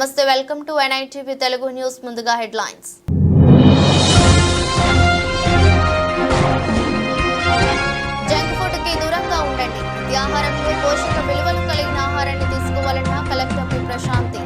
నమస్తే, welcome to NITV Telugu news. ముందుగా headlines. Junk food కి దూరంగా ఉండండి. ఈ ఆహారంలో పోషక విలువలు కలిగిన ఆహారాన్ని తీసుకోవాలన్న కలెక్టర్ పి ప్రశాంతి.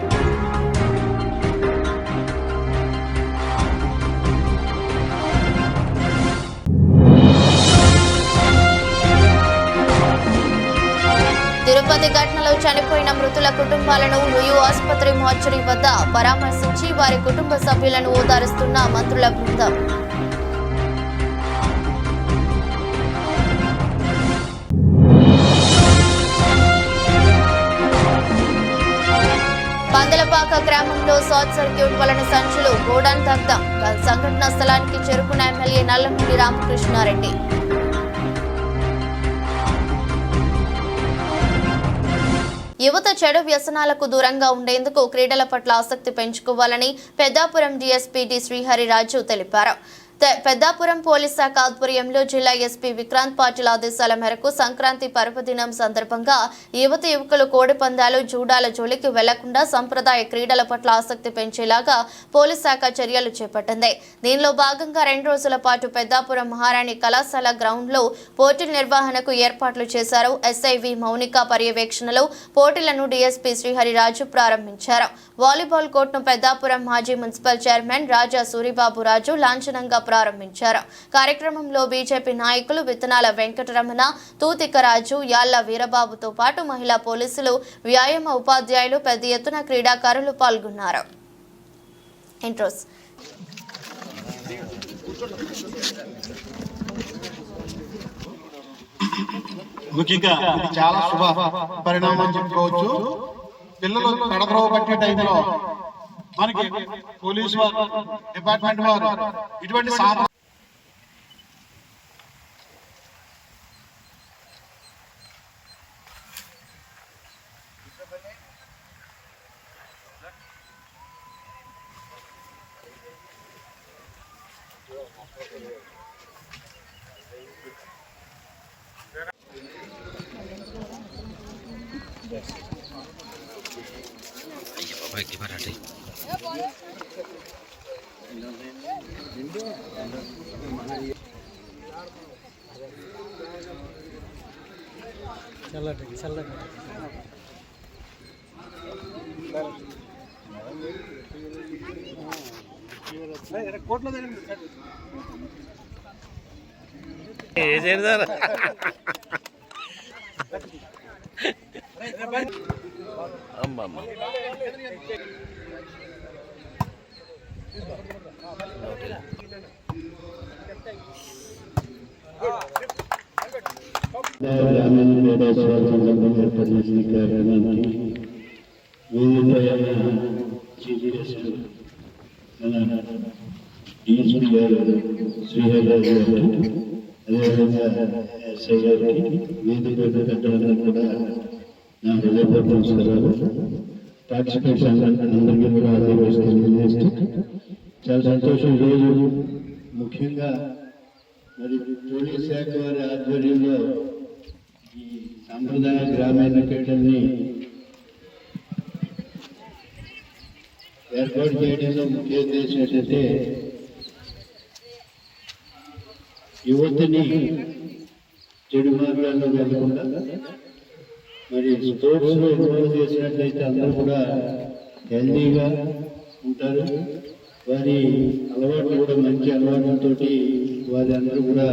తిరుపతి ఘటనలో చనిపోయిన మృతుల కుటుంబాలను రుయు ఆసుపత్రి మార్చురీ వద్ద పరామర్శించి వారి కుటుంబ సభ్యులను ఓదారుస్తున్న మంత్రుల బృందం. పందలపాక గ్రామంలో షార్ట్ సర్క్యూట్ వలన సంచులు గోడాన్ దగ్ధం. సంఘటనా స్థలానికి చేరుకున్న ఎమ్మెల్యే నల్లమూడి రామకృష్ణారెడ్డి. యువత చెడు వ్యసనాలకు దూరంగా ఉండేందుకు క్రీడల పట్ల ఆసక్తి పెంచుకోవాలని పెద్దాపురం డీఎస్పీ డి శ్రీహరిరాజు తెలిపారు. పెద్దాపురం పోలీస్ శాఖ ఆధ్వర్యంలో జిల్లా ఎస్పీ విక్రాంత్ పాటిల్ ఆదేశాల మేరకు సంక్రాంతి పర్వదినం సందర్భంగా యువత యువకులు కోడి పందాలు జూడాల జోలికి వెళ్లకుండా సంప్రదాయ క్రీడల పట్ల ఆసక్తి పెంచేలాగా పోలీస్ శాఖ చర్యలు చేపట్టింది. దీనిలో భాగంగా 2 రోజుల పాటు పెద్దాపురం మహారాణి కళాశాల గ్రౌండ్ లో పోటీల నిర్వహణకు ఏర్పాట్లు చేశారు. ఎస్ఐవి మౌనిక పర్యవేక్షణలో పోటీలను డీఎస్పీ శ్రీహరిరాజు ప్రారంభించారు. వాలీబాల్ కోర్టును పెద్దాపురం మాజీ మున్సిపల్ చైర్మన్ రాజా సూరిబాబు రాజు లాంఛనంగా ప్రారంభించారు. కార్యక్రమంలో బీజేపీ నాయకులు విత్తనాల వెంకటరమణ, తూతికరాజు, యాళ్ల వీరబాబుతో పాటు మహిళా పోలీసులు, వ్యాయామ ఉపాధ్యాయులు, పెద్ద ఎత్తున క్రీడాకారులు పాల్గొన్నారు. ఇంట్రోస్ ముఖ్యంగా చాలా శుభ పరిణామం చెప్పుకోవచ్చు. పిల్లలు కడద్రోవ పట్టే టైంలో మనకి పోలీసు వారు, డిపార్ట్మెంట్ వారు ఇటువంటి కోర్టులో గ్రామీణ క్రీడా సేవల సంఘం ఏర్పాటు చేసిన కార్యక్రమానికి వేదికపై చీఫ్ గెస్ట్ డిఎస్పీ గారు శ్రీహరిరాజు గారు, అదేవిధంగా ఎస్ఐ గారికి, వేదిక పెద్దలందరూ కూడా నా హృదయపూర్వక నమస్కారాలు. పార్టిసిపేట్స్ అందరికీ కూడా తెలియజేస్తూ చాలా సంతోషం. ఈరోజు ముఖ్యంగా మరి పోలీస్ శాఖ వారి ఆధ్వర్యంలో ఈ సాంప్రదాయ గ్రామీణ క్రీడల్ని ఏర్పాటు చేయడంలో ముఖ్య ఉద్దేశం ఏంటంటే యువతని చెడు మార్గాల్లో వెళ్ళకుండా మరి స్పోర్ట్స్లో ఇన్వాల్వ్ చేసినట్లయితే అందరూ కూడా హెల్దీగా ఉంటారు. వారి అలవాట్లు కూడా మంచి అలవాట్లతో వారి అందరూ కూడా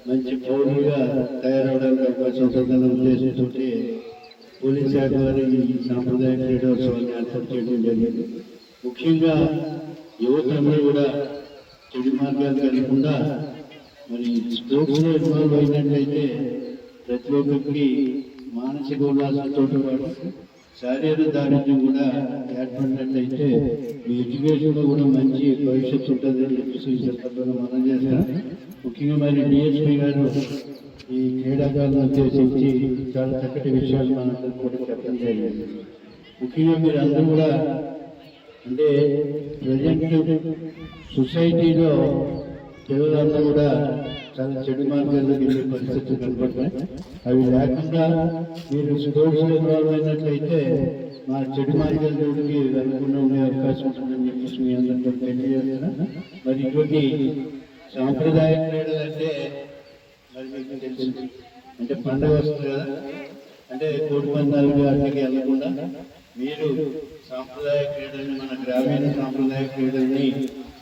మంచి పౌరులుగా తయారవడానికి అవకాశం ఉంటుందన్న ఉద్దేశంతో పోలీస్ శాఖ వారి సాంప్రదాయ క్రీడోత్సవాన్ని ఏర్పాటు చేయడం జరిగింది. ముఖ్యంగా యువత అందరూ కూడా చెడు మార్గాలు కలగకుండా మరి స్పోర్ట్స్లో ఇన్వాల్వ్ అయినట్లయితే ప్రతి ఒక్కరికి మానసిక ఉల్లాసంతో పాటు శారీరక దారిద్ర్యం కూడా ఏర్పడినట్లయితే మీ ఎడ్యుకేషన్లో కూడా మంచి భవిష్యత్తు ఉంటుందని చెప్పేసి ఈ సందర్భంగా మనం చేస్తాం. ముఖ్యంగా మరి డిఎస్పీ గారు ఈ క్రీడాకారులను ఉద్దేశించి చాలా చక్కటి విషయాలు మనందరూ కూడా చెప్పడం జరిగింది. ముఖ్యంగా మీరు అందరూ కూడా అంటే ప్రజెంట్ సొసైటీలో పిల్లలందరూ కూడా చాలా చెడు మార్గాల్లో వెళ్ళే పరిస్థితులు కనపడతాయి. అవి లేకుండా మీరు స్పోర్ట్స్ ఇన్వాల్వ్ అయినట్లయితే మా చెడు మార్గాల జోలికి వెళ్ళకుండా ఉండే అవకాశం ఉంటుందని చెప్పేసి మీ అందరితో తెలియజేస్తున్నా. మరి ఇటువంటి సాంప్రదాయ క్రీడలు అంటే మరి మీకు తెలుసు, అంటే పండుగ వస్తుంది కదా, అంటే కోడి పందాలు వాటికి వెళ్ళకుండా మీరు సాంప్రదాయ క్రీడల్ని, మన గ్రామీణ సాంప్రదాయ క్రీడల్ని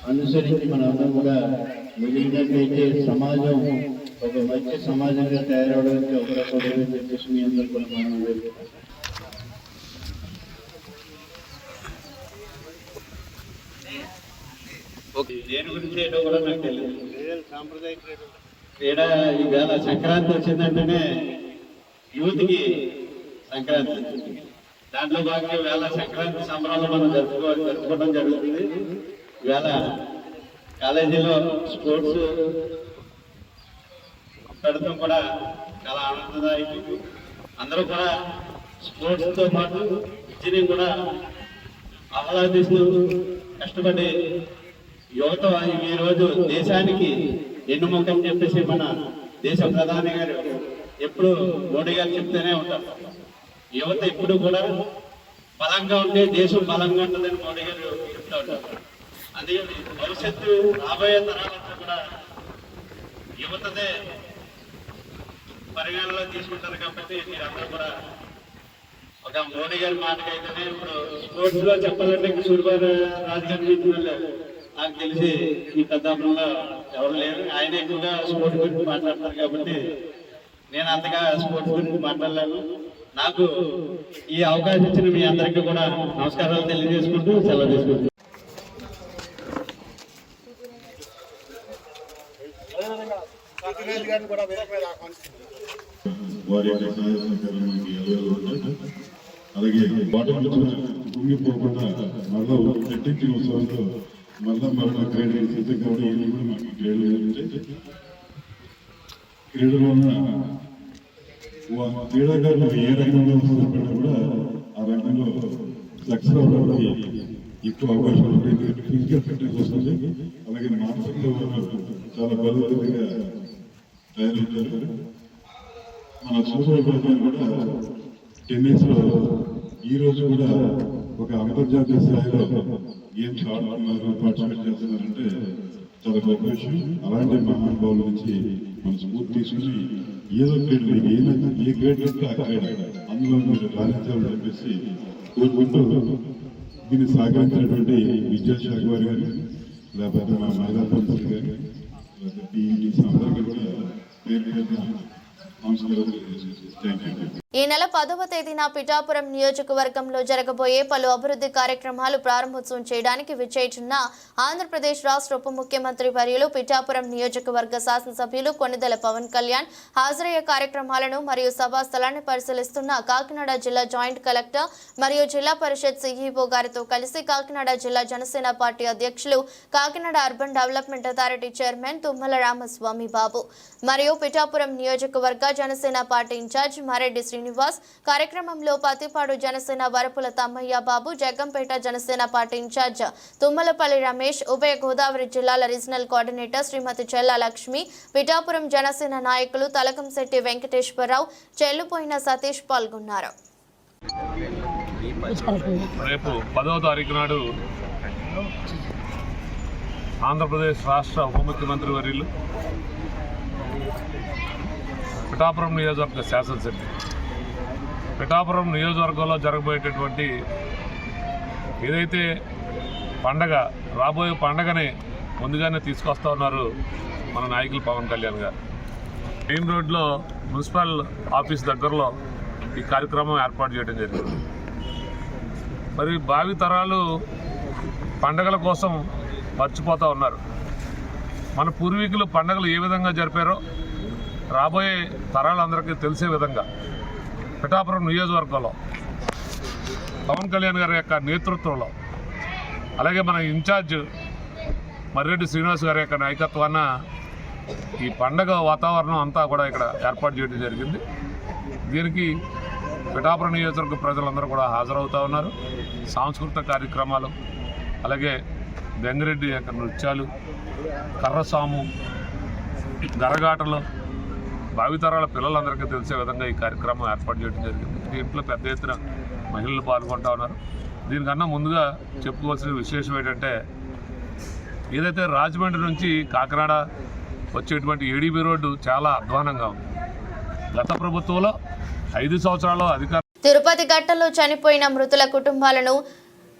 అనుసరించి మన అందరం కూడా మెలిగినట్లయితే సమాజం ఒక మంచి సమాజంగా తయారవడానికి అవకాశం చెప్పేసి మీ అందరూ కూడా మనం దేని గురించి ఏంటో కూడా నాకు తెలియదు. సాంప్రదాయ క్రీడ ఈవేళ సంక్రాంతి వచ్చిందంటేనే యూత్కి సంక్రాంతి, దాంట్లో భాగంగా ఈవేళ సంక్రాంతి సంబరాలు మనం జరుపుకోవడం జరుగుతుంది. ఈవేళ కాలేజీలో స్పోర్ట్స్ పెడతాం కూడా చాలా ఆనందదాయకం. అందరూ కూడా స్పోర్ట్స్తో పాటు విద్యని కూడా ఆహ్లాదిస్తూ కష్టపడి యువత ఈరోజు దేశానికి ఎన్నుముక అని చెప్పేసి మన దేశ ప్రధాని గారు ఎప్పుడు మోడీ గారు చెప్తూనే ఉంటారు. యువత ఎప్పుడు కూడా బలంగా ఉంటే దేశం బలంగా ఉంటుందని మోడీ గారు చెప్తూ ఉంటారు. అందుకని భవిష్యత్తు రాబోయే తరాలంతా కూడా యువతదే పరిగణలో తీసుకుంటారు. కాబట్టి మీరందరూ కూడా ఒక మోడీ గారి మాటకైతేనే ఇప్పుడు స్పోర్ట్స్ లో చెప్పాలంటే సూర్యబాబు రాజకీయ నాకు తెలిసి ఈ పెద్దాపురంలో ఎవరు లేరు. ఆయన ఎక్కువగా స్పోర్ట్స్ గురించి మాట్లాడతారు కాబట్టి నేను అంతగా స్పోర్ట్స్ గురించి మాట్లాడలేను. నాకు ఈ అవకాశం ఇచ్చిన మీ అందరికీ కూడా నమస్కారాలు తెలియజేసుకుంటూ సెలవు తీసుకుంటున్నాను. వారి యొక్క సహాయ సహకారం మనకి ఎవరు ఉంటారు. అలాగే వాటర్ కుంగిపోకుండా మళ్ళా చెట్టించిన ఉత్సవంలో మళ్ళా క్రీడలు సిద్ధంగా కూడా మాకు క్రీడలు వలన క్రీడాకారులు ఏ రంగంలో స్థిరపడినా కూడా ఆ రంగంలో సక్సెస్ అవ్వడానికి ఎక్కువ అవకాశం ఉంటుంది. ఫిజికల్ ఫిట్నెస్ వస్తుంది. అలాగే మానసికంగా చాలా బలవంతంగా తయారవుతారు. మన సూపర్ కూడా టెన్నిస్ లో ఈ రోజు కూడా ఒక అంతర్జాతీయ స్థాయిలో గేమ్స్ ఆడుతున్నారు, పార్టిసిపేట్ చేస్తున్నారంటే చాలా గొప్ప విషయం. అలాంటి మహానుభావుల నుంచి మన స్ఫూర్తి తీసుకుని ఏదో క్రీడ ఏ క్రీడ ఆ క్రీడ అందులో మీరు రాణించాలని చెప్పేసి కోరుకుంటూ దీన్ని సహకరించినటువంటి విద్యాశాఖ వారి గారు, లేకపోతే మా మహిళా పరిస్థితి గారు, లేకపోతే టీఈడీస్ అందరికీ కూడా పేరు నమస్కారాలు తెలియజేస్తున్నాను. Thank you. ఈ నెల 10వ తేదీన పిఠాపురం నియోజకవర్గంలో జరగబోయే పలు అభివృద్ధి కార్యక్రమాలు ప్రారంభోత్సవం చేయడానికి విచ్చేయుచున్న ఆంధ్రప్రదేశ్ రాష్ట్ర ఉప ముఖ్యమంత్రి వర్యులు పిఠాపురం నియోజకవర్గ శాసనసభ్యులు కొణిదెల పవన్ కళ్యాణ్ హాజరయ్యే కార్యక్రమాలను మరియు సభా స్థలాన్ని పరిశీలిస్తున్న కాకినాడ జిల్లా జాయింట్ కలెక్టర్ మరియు జిల్లా పరిషత్ సిఇఓ గారితో కలిసి కాకినాడ జిల్లా జనసేన పార్టీ అధ్యక్షులు, Kakinada urban development authority chairman Tummala Ramaswamy Babu మరియు పిఠాపురం నియోజకవర్గ జనసేన పార్టీ ఇన్ఛార్జ్ మారెడ్డి శ్రీనివాస్, కార్యక్రమంలో పతిపాడు జనసేన వరపుల తమ్మయ్య బాబు, జగ్గంపేట జనసేన పార్టీ ఇన్ఛార్జ్ తుమ్మలపల్లి రమేష్, ఉభయ గోదావరి జిల్లాల రీజనల్ కోఆర్డినేటర్ శ్రీమతి చెల్ల లక్ష్మి, పిఠాపురం జనసేన నాయకులు తలకంశెట్టి వెంకటేశ్వరరావు, చెల్లుపోయిన సతీష్ పాల్గొన్నారు. రేపు 10వ తారీఖు నాడు ఆంధ్రప్రదేశ్ రాష్ట్ర ఉప ముఖ్యమంత్రి వర్యులు పిఠాపురం నియోజకవర్గ శాసనసభ్యులు పిఠాపురం నియోజకవర్గంలో జరగబోయేటటువంటి ఏదైతే పండగ రాబోయే పండగని ముందుగానే తీసుకొస్తా ఉన్నారు మన నాయకులు పవన్ కళ్యాణ్ గారు. మెయిన్ రోడ్లో మున్సిపల్ ఆఫీస్ దగ్గరలో ఈ కార్యక్రమం ఏర్పాటు చేయడం జరిగింది. మరి భావి తరాలు పండగల కోసం మర్చిపోతూ ఉన్నారు. మన పూర్వీకులు పండగలు ఏ విధంగా జరిపారో రాబోయే తరాలందరికీ తెలిసే విధంగా పిఠాపురం నియోజకవర్గంలో పవన్ కళ్యాణ్ గారి యొక్క నేతృత్వంలో, అలాగే మన ఇన్ఛార్జ్ మర్రెడ్డి శ్రీనివాస్ గారి యొక్క నాయకత్వాన ఈ పండగ వాతావరణం అంతా కూడా ఇక్కడ ఏర్పాటు చేయడం జరిగింది. దీనికి పిఠాపురం నియోజకవర్గ ప్రజలందరూ కూడా హాజరవుతూ ఉన్నారు. సాంస్కృతిక కార్యక్రమాలు, అలాగే గంగిరెడ్డి యొక్క నృత్యాలు, కర్రసాము, గరగాటలు భావితరాల పిల్లలందరికీ తెలిసే విధంగా ఈ కార్యక్రమం ఏర్పాటు చేయడం జరిగింది. దీంట్లో పెద్ద ఎత్తున మహిళలు పాల్గొంటూ ఉన్నారు. దీనికన్నా ముందుగా చెప్పుకోవాల్సిన విశేషం ఏంటంటే, ఏదైతే రాజమండ్రి నుంచి కాకినాడ వచ్చేటువంటి ఏడీబీ రోడ్డు చాలా అధ్వానంగా ఉంది. గత ప్రభుత్వంలో 5 సంవత్సరాల్లో అధికారులు తిరుపతి ఘట్టంలో చనిపోయిన మృతుల కుటుంబాలను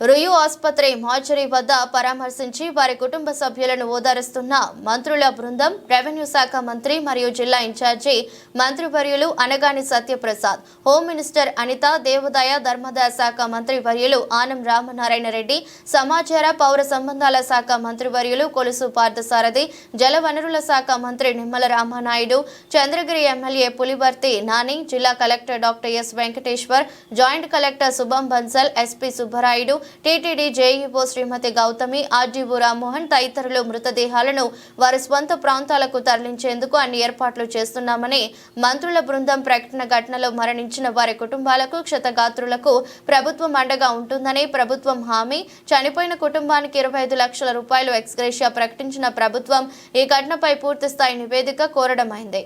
రుయు ఆసుపత్రి మార్చరీ వద్ద పరామర్శించి వారి కుటుంబ సభ్యులను ఓదారుస్తున్న మంత్రుల బృందం, రెవెన్యూ శాఖ మంత్రి మరియు జిల్లా ఇన్ఛార్జి మంత్రివర్యులు అనగాని సత్యప్రసాద్, హోం మినిస్టర్ అనిత, దేవాదాయ ధర్మాదాయ శాఖ మంత్రివర్యులు ఆనం రామనారాయణ రెడ్డి, సమాచార పౌర సంబంధాల శాఖ మంత్రివర్యులు కొలుసు పార్థసారథి, జలవనరుల శాఖ మంత్రి నిమ్మల రామానాయుడు, చంద్రగిరి ఎమ్మెల్యే పులివర్తి నాని, జిల్లా collector doctor S Venkateshwar, joint collector Shubham Bansal, SP Subbarayudu, TTD JEO Shrimati Gautami, RDO Rammohan తదితరులు మృతదేహాలను వారి స్వంత ప్రాంతాలకు తరలించేందుకు అన్ని ఏర్పాట్లు చేస్తున్నామని మంత్రుల బృందం ప్రకటన. ఘటనలో మరణించిన వారి కుటుంబాలకు, క్షతగాత్రులకు ప్రభుత్వం అండగా ఉంటుందని ప్రభుత్వం హామీ. చనిపోయిన కుటుంబానికి 25 లక్షల రూపాయలు ఎక్స్గ్రేషియా ప్రకటించిన ప్రభుత్వం ఈ ఘటనపై పూర్తి స్థాయి నివేదిక కోరడమైంది.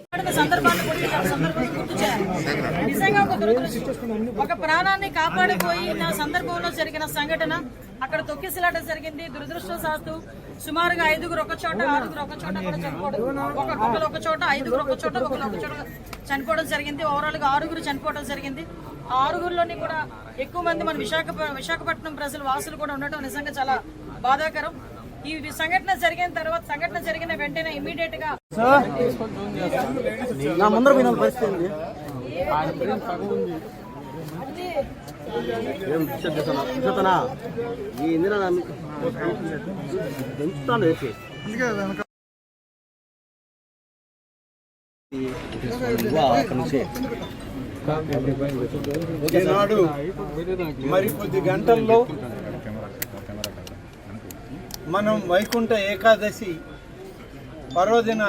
ఒక ప్రాణాన్ని కాపాడిపోయిన సందర్భంలో జరిగిన సంఘటన అక్కడ తొక్కిసలాట జరిగింది. దురదృష్టవశాత్తు సుమారుగా 5గురు ఒక చోట, 6గురు ఒక చోట కూడా చనిపోవడం, ఒకరు ఒక చోట, 5గురు ఒక చోట, ఒకరు ఒక చోట చనిపోవడం జరిగింది. ఓవరాల్ గా 6గురు చనిపోవడం జరిగింది. ఆ 6గురిలోని కూడా ఎక్కువ మంది మన విశాఖపట్నం ప్రజలు వాసులు కూడా ఉండటం నిజంగా చాలా బాధాకరం. ఈ సంఘటన జరిగిన వెంటనే ఇమ్మీడియట్ గా ఈనాడు మరికొద్ది గంటల్లో మనం వైకుంఠ ఏకాదశి పర్వదిన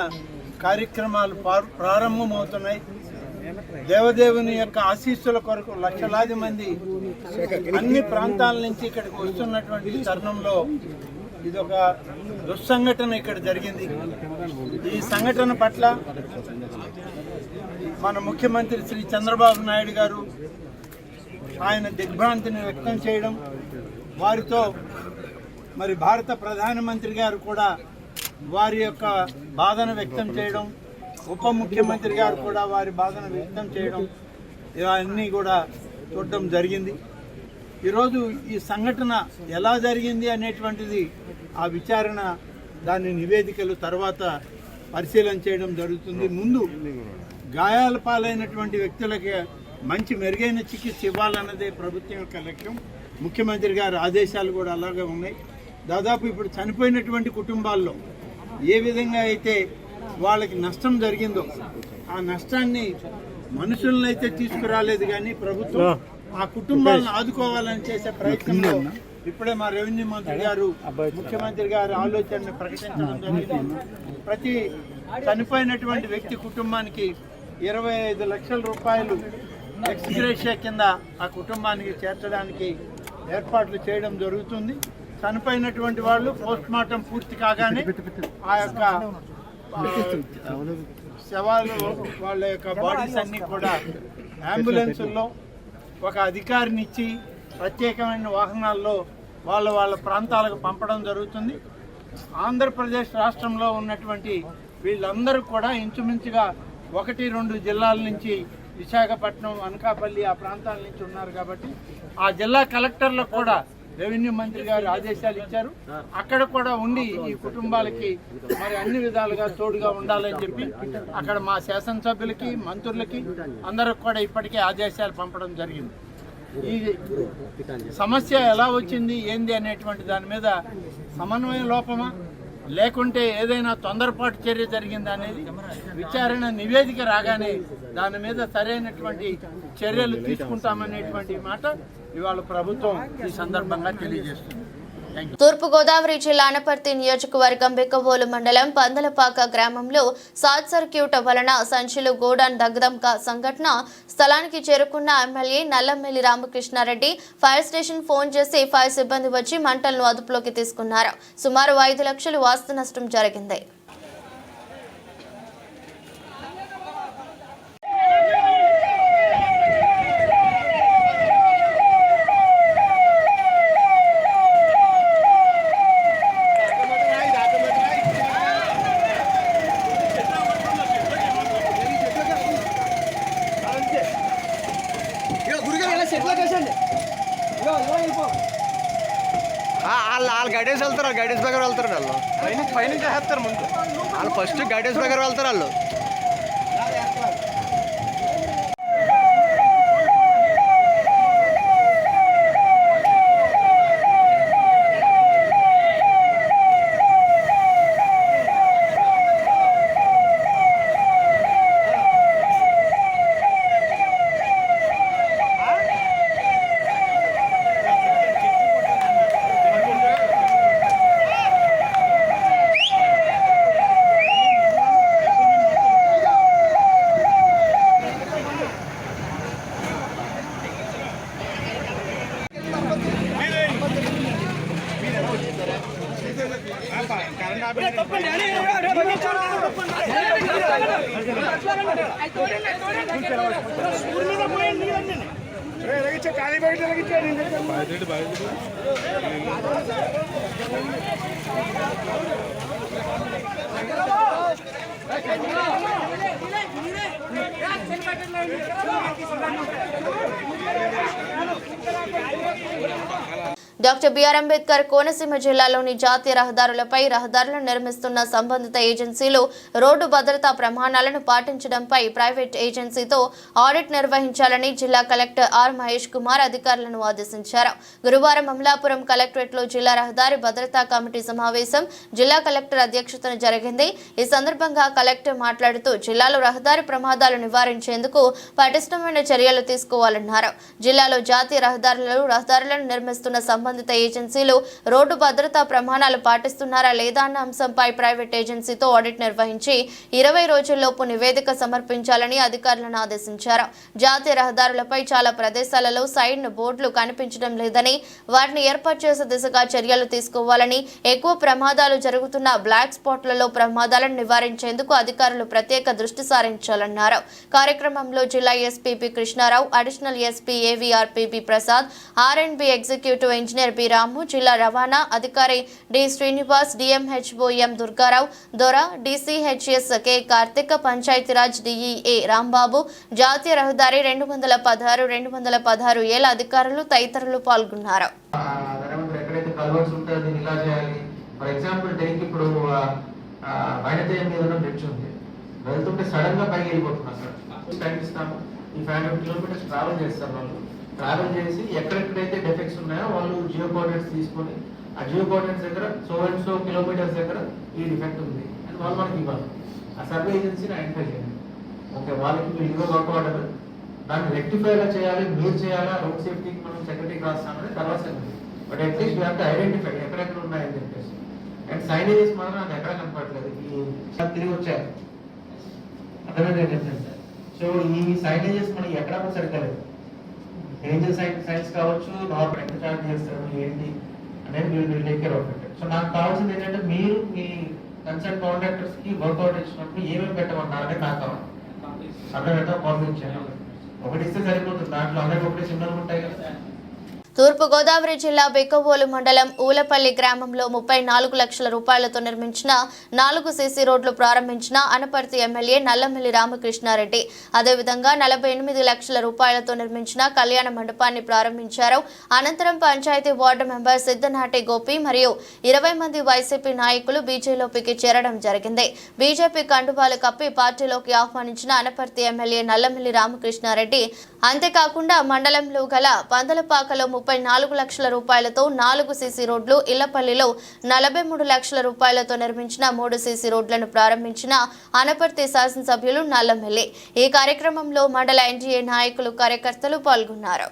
కార్యక్రమాలు ప్రారంభమవుతున్నాయి. దేవదేవుని యొక్క ఆశీస్సుల కొరకు లక్షలాది మంది అన్ని ప్రాంతాల నుంచి ఇక్కడికి వస్తున్నటువంటి తరుణంలో ఇదొక దుస్సంఘటన ఇక్కడ జరిగింది. ఈ సంఘటన పట్ల మన ముఖ్యమంత్రి శ్రీ చంద్రబాబు నాయుడు గారు ఆయన దిగ్భ్రాంతిని వ్యక్తం చేయడం, వారితో మరి భారత ప్రధానమంత్రి గారు కూడా వారి యొక్క బాధను వ్యక్తం చేయడం, ఉప ముఖ్యమంత్రి గారు కూడా వారి బాధను వ్యక్తం చేయడం, ఇవన్నీ కూడా చూడడం జరిగింది. ఈరోజు ఈ సంఘటన ఎలా జరిగింది అనేటువంటిది ఆ విచారణ, దాని నివేదికలు తర్వాత పరిశీలన చేయడం జరుగుతుంది. ముందు గాయాల పాలైనటువంటి వ్యక్తులకి మంచి మెరుగైన చికిత్స ఇవ్వాలన్నదే ప్రభుత్వం యొక్క లక్ష్యం. ముఖ్యమంత్రి గారి ఆదేశాలు కూడా అలాగే ఉన్నాయి. దాదాపు ఇప్పుడు చనిపోయినటువంటి కుటుంబాల్లో ఏ విధంగా అయితే వాళ్ళకి నష్టం జరిగిందో ఆ నష్టాన్ని మనుషులను అయితే తీసుకురాలేదు, కానీ ప్రభుత్వం ఆ కుటుంబాలను ఆదుకోవాలని చేసే ప్రయత్నంలో ఇప్పుడే మా రెవెన్యూ మంత్రి గారు, ముఖ్యమంత్రి గారి ఆలోచనని ప్రకటించడం జరిగింది. ప్రతి చనిపోయినటువంటి వ్యక్తి కుటుంబానికి 25 లక్షల రూపాయలు ఎక్స్గ్రేషియా కింద ఆ కుటుంబానికి చేర్చడానికి ఏర్పాట్లు చేయడం జరుగుతుంది. చనిపోయినటువంటి వాళ్ళు పోస్ట్ మార్టం పూర్తి కాగానే ఆ యొక్క శవాలు, వాళ్ళ యొక్క బాడీస్ అన్ని కూడా అంబులెన్సుల్లో ఒక అధికారిని ఇచ్చి ప్రత్యేకమైన వాహనాల్లో వాళ్ళ ప్రాంతాలకు పంపడం జరుగుతుంది. ఆంధ్రప్రదేశ్ రాష్ట్రంలో ఉన్నటువంటి వీళ్ళందరూ కూడా ఇంచుమించుగా 1-2 జిల్లాల నుంచి, విశాఖపట్నం, అనకాపల్లి ఆ ప్రాంతాల నుంచి ఉన్నారు. కాబట్టి ఆ జిల్లా కలెక్టర్లకు కూడా రెవెన్యూ మంత్రి గారు ఆదేశాలు ఇచ్చారు. అక్కడ కూడా ఉండి ఈ కుటుంబాలకి మరి అన్ని విధాలుగా తోడుగా ఉండాలని చెప్పి అక్కడ మా శాసనసభ్యులకి, మంత్రులకి అందరికి కూడా ఇప్పటికే ఆదేశాలు పంపడం జరిగింది. ఈ సమస్య ఎలా వచ్చింది, ఏంది అనేటువంటి దాని మీద సమన్వయ లోపమా లేకుంటే ఏదైనా తొందరపాటు చర్య జరిగిందా అనేది విచారణ నివేదిక రాగానే దాని మీద సరైనటువంటి చర్యలు తీసుకుంటామనేటువంటి మాట ఇవాళ ప్రభుత్వం ఈ సందర్భంగా తెలియజేస్తుంది. తూర్పుగోదావరి జిల్లా అనపర్తి నియోజకవర్గం బిక్కవోలు మండలం పందలపాక గ్రామంలో షార్ట్ సర్క్యూట్ వలన సంచులు గోడాన్ దగ్ధంగా సంఘటన స్థలానికి చేరుకున్న MLA Nallamelli Ramakrishna Reddy fire station phone చేసి ఫైర్ సిబ్బంది వచ్చి మంటలను అదుపులోకి తీసుకున్నారు. సుమారు 5 లక్షలు ఆస్తి నష్టం జరిగింది. గైడెన్స్ వెళ్తారు, గైడెన్స్ దగ్గర వెళ్తారు వాళ్ళు పైనుంచి చేస్తారు ముందు వాళ్ళు ఫస్ట్ గైడెన్స్ దగ్గర వెళ్తారు వాళ్ళు. డాక్టర్ బిఆర్ అంబేద్కర్ కోనసీమ జిల్లాలోని జాతీయ రహదారులపై రహదారులను నిర్మిస్తున్న సంబంధిత ఏజెన్సీలు రోడ్డు భద్రతా ప్రమాణాలను పాటించడంపై ప్రైవేట్ ఏజెన్సీతో ఆడిట్ నిర్వహించాలని జిల్లా కలెక్టర్ ఆర్ మహేష్ కుమార్ అధికారులను ఆదేశించారు. గురువారం అమలాపురం కలెక్టరేట్లో జిల్లా రహదారి భద్రతా కమిటీ సమావేశం జిల్లా కలెక్టర్ అధ్యక్షతన జరిగింది. ఈ సందర్భంగా కలెక్టర్ మాట్లాడుతూ జిల్లాలో రహదారి ప్రమాదాలు నివారించేందుకు పటిష్టమైన చర్యలు తీసుకోవాలన్నారు. జిల్లాలో జాతీయ రహదారులను నిర్మిస్తున్న సంబంధిత ఏజెన్సీలు రోడ్డు భద్రతా ప్రమాణాలు పాటిస్తున్నారా లేదా అన్న అంశంపై ప్రైవేట్ ఏజెన్సీతో ఆడిట్ నిర్వహించి 20 రోజుల్లోపు నివేదిక సమర్పించాలని అధికారులను ఆదేశించారు. జాతీయ రహదారులపై చాలా ప్రదేశాలలో సైడ్ బోర్డులు కనిపించడం లేదని వాటిని ఏర్పాటు చేసే దిశగా చర్యలు తీసుకోవాలని, ఎక్కువ ప్రమాదాలు జరుగుతున్న బ్లాక్ స్పాట్లలో ప్రమాదాలను నివారించేందుకు అధికారులు ప్రత్యేక దృష్టి సారించాలన్నారు. కార్యక్రమంలో జిల్లా SP P Krishnarao, additional SP AVRP Prasad, R and B executive engineer B Ramu, జిల్లా రవాణా అధికారి D Srinivas, DMHO M Durgarao, Dora, DCHS K Karthik, Panchayati Raj DEE Rambabu, జాతీయ రహదారి 216, 216 ఏళ్ల అధికారులు తదితరులు పాల్గొన్నారు. ఎక్కడైతే కల్వర్స్ ఉంటే దీన్ని ఇలా చేయాలి. ఫర్ ఎగ్జాంపుల్ టేక్ ఇప్పుడు వైనతేయం మీద బ్రిడ్జ్ ఉంది, వెళ్తుంటే సడన్ గా పైకి వెళ్ళిపోతున్నారు సార్. టైం ఇస్తాము, ఈ 500 కిలోమీటర్స్ ట్రావెల్ చేస్తారు. వాళ్ళు ట్రావెల్ చేసి ఎక్కడెక్కడైతే డెఫెక్ట్స్ ఉన్నాయో వాళ్ళు జియో కోఆర్డినేట్స్ తీసుకొని ఆ జియో కోఆర్డినేట్స్ దగ్గర సో కిలోమీటర్స్ దగ్గర ఈ డిఫెక్ట్ ఉంది అని వాళ్ళు మనకి ఇవ్వాలి. ఆ సర్వే ఏజెన్సీని ఐడెంటిఫై చేయాలి. ఓకే, వాళ్ళకి వీళ్ళు వర్క్ ఆర్డర్ దాన్ని రెక్టిఫైగా చేయాలి, మీరు చేయాలా, రోడ్ సేఫ్టీకి మనం సెక్రటరీకి రాస్తామని తర్వాత సంగతి. But at least we have to identify ఎక్కడెక్కడ ఉన్నాయని చెప్పేసి. అండ్ సైనేజెస్ మాత్రం నాకు ఎక్కడ కనపడలేదు. ఈ తిరిగి వచ్చారు అర్థమైంది చెప్పండి సార్. సో ఈ సైనేజెస్ మనకి ఎక్కడ సరిగ్గా లేదు. డేంజర్ సైన్స్ కావచ్చు, నార్మల్ ఎంత చార్జ్ చేస్తారు ఏంటి అనేది మీరు take care of it. So నాకు కావాల్సింది ఏంటంటే మీరు మీ కన్సర్న్ కాంట్రాక్టర్స్ కి వర్కౌట్ ఇచ్చినప్పుడు ఏమేమి పెట్టమన్నారని నాకు కావాలి. అర్థమైతే కాపీ ఇచ్చాను, ఒకటి ఇస్తే సరిపోతుంది. దాంట్లో అందరికి ఒకటి సిగ్నల్ ఉంటాయి కదా. తూర్పుగోదావరి జిల్లా బెక్కవోలు మండలం ఊలపల్లి గ్రామంలో 34 లక్షల రూపాయలతో నిర్మించిన 4 సీసీ రోడ్లు ప్రారంభించిన అనపర్తి ఎమ్మెల్యే నల్లమిల్లి రామకృష్ణారెడ్డి. అదేవిధంగా 48 లక్షల రూపాయలతో నిర్మించిన కళ్యాణ మండపాన్ని ప్రారంభించారు. అనంతరం పంచాయతీ వార్డు మెంబర్ సిద్ధనాటి గోపి మరియు 20 మంది వైసీపీ నాయకులు బీజేపీలోకి చేరడం జరిగింది. బీజేపీ కండువాలు కప్పి పార్టీలోకి ఆహ్వానించిన అనపర్తి ఎమ్మెల్యే నల్లమిల్లి రామకృష్ణారెడ్డి అంతేకాకుండా మండలంలో గల పందలపాకలో 34 లక్షల రూపాయలతో 4 సీసీ రోడ్లు, ఇళ్లపల్లిలో 43 లక్షల రూపాయలతో నిర్మించిన 3 సీసీ రోడ్లను ప్రారంభించిన అనపర్తి శాసనసభ్యులు నల్లమిల్లి. ఈ కార్యక్రమంలో మండల ఎన్డీఏ నాయకులు, కార్యకర్తలు పాల్గొన్నారు.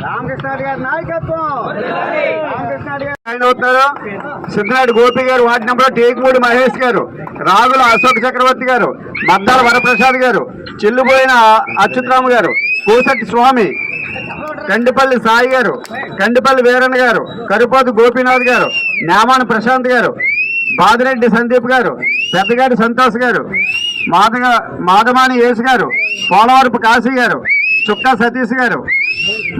రామకృష్ణారెడ్డి గారి నాయకత్వం. రామకృష్ణారెడ్డి గారు ఆయన అవుతున్నారు. సిద్ధినాటి గోపి గారు, వార్డు నెంబర్ టేకుమూడి మహేష్ గారు, రాగుల అశోక్ చక్రవర్తి గారు, మద్దాల వరప్రసాద్ గారు, చెల్లుబోయిన అచ్యుతరాము గారు, కోసటి స్వామి, కండిపల్లి సాయి గారు, కండిపల్లి వీరన్న గారు, కరుపోతు గోపీనాథ్ గారు, నేమాని ప్రశాంత్ గారు, బాదిరెడ్డి సందీప్ గారు, పెద్దగాడి సంతోష్ గారు, మాధమాని యేసు గారు, పోలవరపు కాశీ గారు, చుక్కా సతీష్ గారు,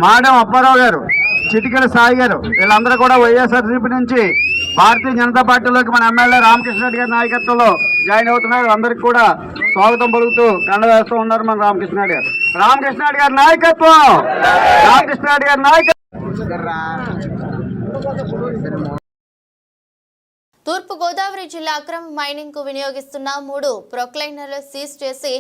మాడం అప్పారావు గారు, చిటికెల సాయి గారు, వీళ్ళందరూ కూడా వైఎస్ఆర్సీపీ నుంచి భారతీయ జనతా పార్టీలోకి మన ఎమ్మెల్యే రామకృష్ణారెడ్డి గారి నాయకత్వంలో జాయిన్ అవుతున్నారు. అందరికి కూడా స్వాగతం పలుకుతూ కండ వేస్తూ ఉన్నారు మన రామకృష్ణారెడ్డి గారు. రామకృష్ణారెడ్డి గారి నాయకత్వం. రామకృష్ణారెడ్డి గారి నాయకత్వం. తూర్పుగోదావరి జిల్లా అక్రమ మైనింగ్ కు వినియోగిస్తున్న 3 ప్రొక్లైనర్లు సీజ్ చేసి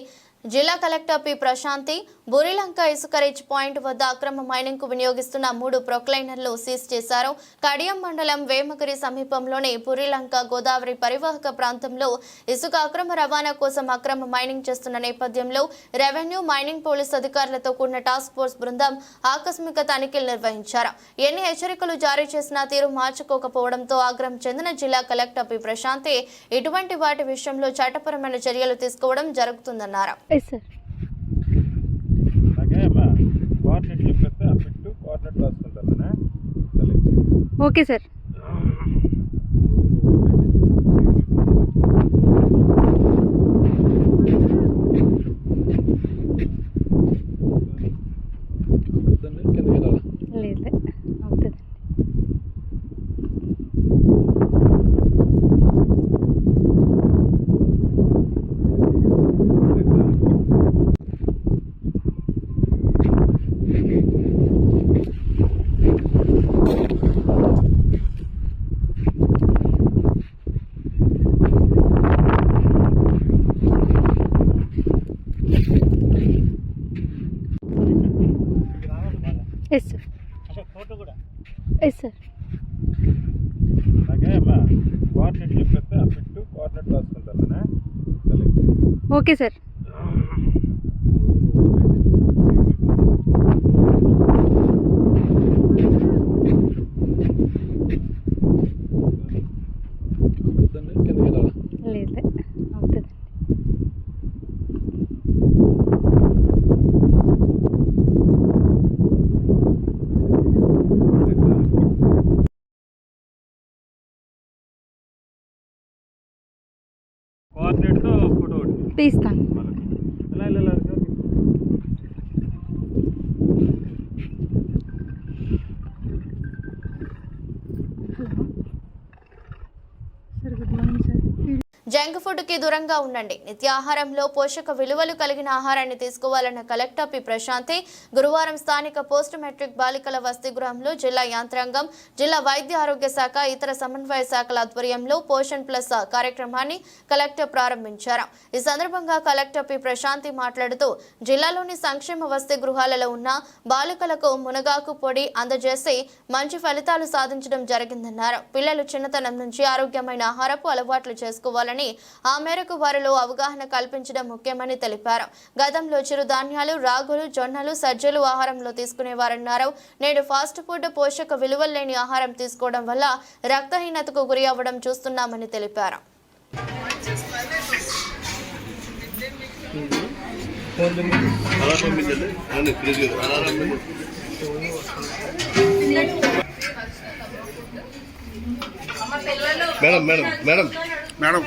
జిల్లా కలెక్టర్ పి ప్రశాంతి బురిలంక ఇసుక రిచ్ పాయింట్ వద్ద అక్రమ మైనింగ్ కు వినియోగిస్తున్న 3 ప్రొక్లైనర్లు సీజ్ చేశారు. కడియం మండలం వేమగిరి సమీపంలోని బురిలంక గోదావరి పరివాహక ప్రాంతంలో ఇసుక అక్రమ రవాణా కోసం అక్రమ మైనింగ్ చేస్తున్న నేపథ్యంలో రెవెన్యూ మైనింగ్ పోలీస్ అధికారులతో కూడిన టాస్క్ ఫోర్స్ బృందం ఆకస్మిక తనిఖీలు నిర్వహించారు. ఎన్ని హెచ్చరికలు జారీ చేసినా తీరు మార్చుకోకపోవడంతో ఆగ్రహం చెందిన జిల్లా కలెక్టర్ పి ప్రశాంతి ఇటువంటి వాటి విషయంలో చట్టపరమైన చర్యలు తీసుకోవడం జరుగుతుందన్నారు. Okay sir. లేదు అవుతుంది. Yes sir. Yes sir. Okay sir. లేదు అవుతుంది. తీస్తాను. జంక్ ఫుడ్ కి దూరంగా ఉండండి. నిత్యాహారంలో పోషక విలువలు కలిగిన ఆహారాన్ని తీసుకోవాలన్న కలెక్టర్ పి ప్రశాంతి గురువారం స్థానిక పోస్ట్ మెట్రిక్ బాలికల వసతి గృహంలో జిల్లా యంత్రాంగం, జిల్లా వైద్య ఆరోగ్య శాఖ, ఇతర సమన్వయ శాఖల ఆధ్వర్యంలో పోషణ్ ప్లస్ కార్యక్రమాన్ని కలెక్టర్ ప్రారంభించారు. ఈ సందర్భంగా కలెక్టర్ పి ప్రశాంతి మాట్లాడుతూ జిల్లాలోని సంక్షేమ వసతి గృహాలలో ఉన్న బాలికలకు మునగాకు పొడి అందజేసి మంచి ఫలితాలు సాధించడం జరిగిందన్నారు. పిల్లలు చిన్నతనం నుంచి ఆరోగ్యమైన ఆహారపు అలవాట్లు చేసుకోవాలని, ఆ మేరకు వారిలో అవగాహన కల్పించడం ముఖ్యమని తెలిపారు. గతంలో చిరుధాన్యాలు, రాగులు, జొన్నలు, సజ్జలు ఆహారంలో తీసుకునేవారన్నారు. నేడు ఫాస్ట్ ఫుడ్, పోషక విలువలు లేని ఆహారం తీసుకోవడం వల్ల రక్తహీనతకు గురి అవ్వడం చూస్తున్నామని తెలిపారు. మేడం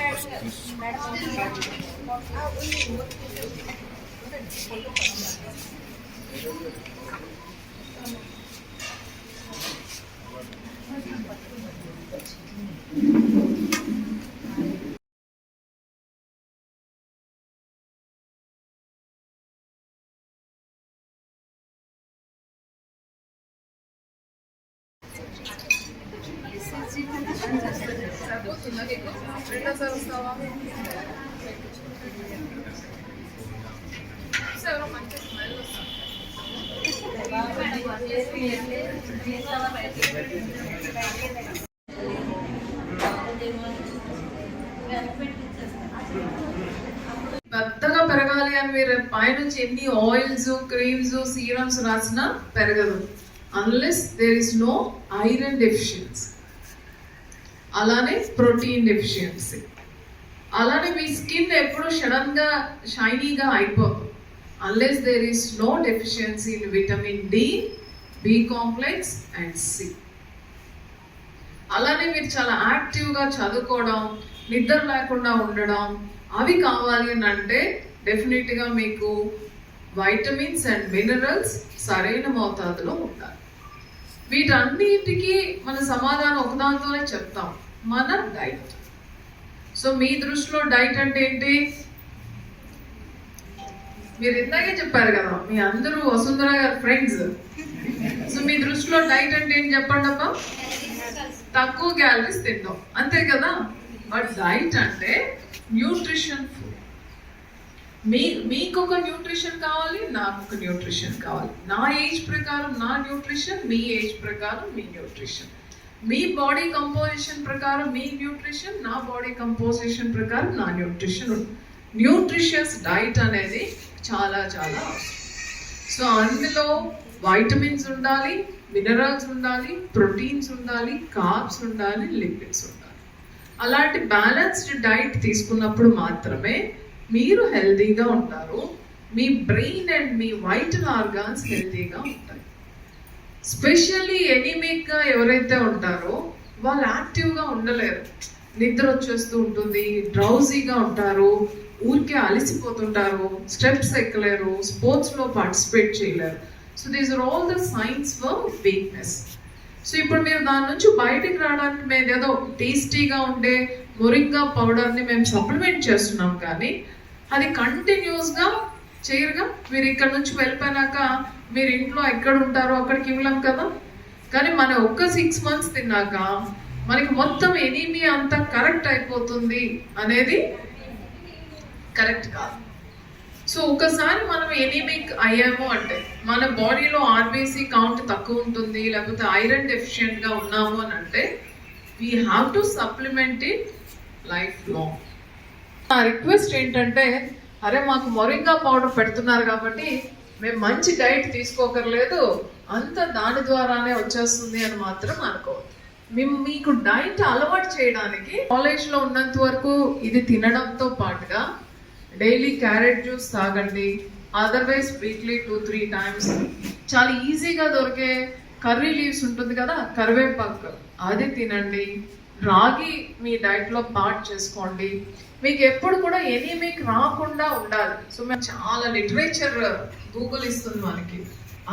పెద్దగా పెరగాలి అని మీరు పైనుంచి ఎన్ని ఆయిల్స్, క్రీమ్స్, సీరమ్స్ రాసినా పెరగదు unless there is no iron deficiency. అలానే ప్రోటీన్ డెఫిషియన్సీ. అలానే మీ స్కిన్ ఎప్పుడు సడన్ గా షైనీగా అయిపోదు unless there is no deficiency in vitamin D, B complex and C. అలానే మీరు చాలా యాక్టివ్గా చదువుకోవడం, నిద్ర లేకుండా ఉండడం, అవి కావాలి అని అంటే డెఫినెట్గా మీకు వైటమిన్స్ అండ్ మినరల్స్ సరైన మోతాదులో ఉండాలి. వీటన్నిటికీ మన సమాధానం ఒకదానితోనే చెప్తాం, మన డైట్. సో మీ దృష్టిలో డైట్ అంటే ఏంటి? మీరు ఇందాకే చెప్పారు కదా, మీ అందరూ వసుంధర గారి ఫ్రెండ్స్. సో మీ దృష్టిలో డైట్ అంటే ఏంటి చెప్పండి అబ్బా? తక్కువ క్యాలరీస్ తింటాం, అంతే కదా. బట్ డైట్ అంటే న్యూట్రిషన్ ఫుడ్. మీకు ఒక న్యూట్రిషన్ కావాలి, నాకు ఒక న్యూట్రిషన్ కావాలి. నా ఏజ్ ప్రకారం నా న్యూట్రిషన్, మీ ఏజ్ ప్రకారం మీ న్యూట్రిషన్. మీ బాడీ కంపోజిషన్ ప్రకారం మీ న్యూట్రిషన్, నా బాడీ కంపోజిషన్ ప్రకారం నా న్యూట్రిషన్. న్యూట్రిషియస్ డైట్ అనేది చాలా చాలా అవసరం. సో అందులో వైటమిన్స్ ఉండాలి, మినరల్స్ ఉండాలి, ప్రోటీన్స్ ఉండాలి, కార్బ్స్ ఉండాలి, లిపిడ్స్ ఉండాలి. అలాంటి బ్యాలెన్స్డ్ డైట్ తీసుకున్నప్పుడు మాత్రమే మీరు హెల్తీగా ఉంటారు. మీ బ్రెయిన్ అండ్ మీ వైటల్ ఆర్గాన్స్ హెల్తీగా ఉంటాయి. స్పెషల్లీ ఎనీమిక్గా ఎవరైతే ఉంటారో వాళ్ళు యాక్టివ్గా ఉండలేరు. నిద్ర వచ్చేస్తూ ఉంటుంది, డ్రౌజీగా ఉంటారు, ఊరికే అలసిపోతుంటారు, స్టెప్స్ ఎక్కలేరు, స్పోర్ట్స్లో పార్టిసిపేట్ చేయలేరు. So these are all the signs for weakness. సో ఇప్పుడు మీరు దాని నుంచి బయటికి రావడానికి మేము ఏదో టేస్టీగా ఉండే మొరింగా పౌడర్ని మేము సప్లిమెంట్ చేస్తున్నాం, కానీ అది కంటిన్యూస్గా చేయరుగా. మీరు ఇక్కడ నుంచి వెళ్ళిపోయినాక మీరు ఇంట్లో ఎక్కడ ఉంటారో అక్కడికి ఇవ్వలేం కదా. కానీ మన ఒక్క 6 months తిన్నాక మనకి మొత్తం ఎనీమియా అంతా కరెక్ట్ అయిపోతుంది అనేది కరెక్ట్ కాదు. సో ఒకసారి మనం ఎనీమిక్ అయ్యాము అంటే మన బాడీలో ఆర్బీసీ కౌంట్ తక్కువ ఉంటుంది, లేకపోతే ఐరన్ డెఫిషియెంట్గా ఉన్నాము అని అంటే we have to supplement it life long. నా రిక్వెస్ట్ ఏంటంటే, అరే మాకు మొరింగా పౌడర్ పెడుతున్నారు కాబట్టి మేము మంచి డైట్ తీసుకోకర్లేదు, అంత దాని ద్వారానే వచ్చేస్తుంది అని మాత్రం అనుకోవద్దు. మీకు డైట్ అలవాటు చేయడానికి కాలేజ్లో ఉన్నంత వరకు ఇది తినడంతో పాటుగా డైలీ క్యారెట్ జ్యూస్ తాగండి. అదర్వైజ్ వీక్లీ 2-3 times చాలా ఈజీగా దొరికే కర్రీ లీవ్స్ ఉంటుంది కదా, కరివేపాకు, అది తినండి. రాగి మీ డైట్లో పార్ట్ చేసుకోండి. మీకు ఎప్పుడు కూడా ఎనీమిక్ రాకుండా ఉండాలి. సో మేము చాలా లిటరేచర్ గూగుల్ ఇస్తుంది మనకి,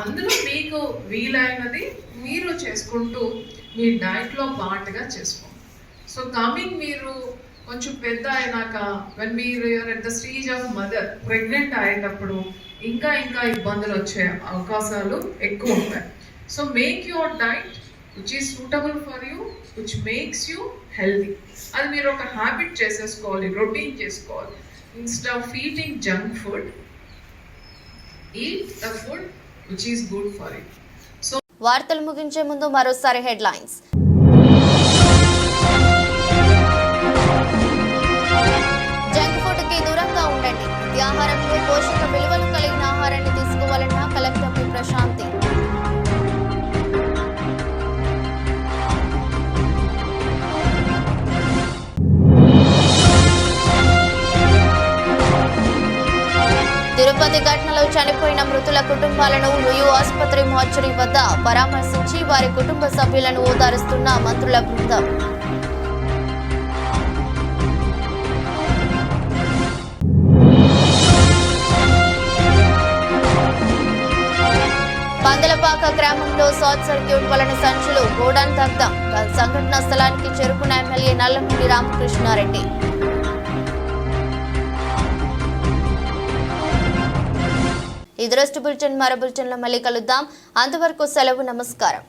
అందులో మీకు వీలైనది మీరు చేసుకుంటూ మీ డైట్లో పార్ట్గా చేసుకోండి. సో కమింగ్ మీరు కొంచెం పెద్ద అయినాక when we are at the stage of mother pregnant అయ్యేటప్పుడు ఇంకా ఇబ్బందులు వచ్చే అవకాశాలు ఎక్కువ ఉంటాయి. So make your diet which is suitable for you, which makes you healthy. అది మీరు ఒక హ్యాబిట్ చేసేసుకోవాలి, రొటీన్ చేసుకోవాలి. Instead of eating junk food, eat the food which is good for you. So వార్తలు ముగించే ముందు మరోసారి హెడ్లైన్స్. జంక్ ఫుడ్ కి దూరంగా ఉండండి. ఈ ఆహారంలో పోషక విలువలు కలిగిన ఆహారాన్ని తీసుకోవాలన్న కలెక్టర్ పి ప్రశాంతి. తిరుపతి ఘటనలో చనిపోయిన మృతుల కుటుంబాలను రుయు ఆసుపత్రి మార్చురీ వద్ద పరామర్శించి వారి కుటుంబ సభ్యులను ఓదారుస్తున్న మంత్రుల బృందం. పందలపాక గ్రామంలో షార్ట్ సర్క్యూట్ వలన సంచులు గోడాన్ దగ్ధం. సంఘటనా స్థలానికి చేరుకున్న ఎమ్మెల్యే నల్లమూడి రామకృష్ణారెడ్డి. ఈ దృష్టి బులెటిన్ మరో బులెటిన్లో మళ్ళీ కలుద్దాం. అంతవరకు సెలవు. నమస్కారం.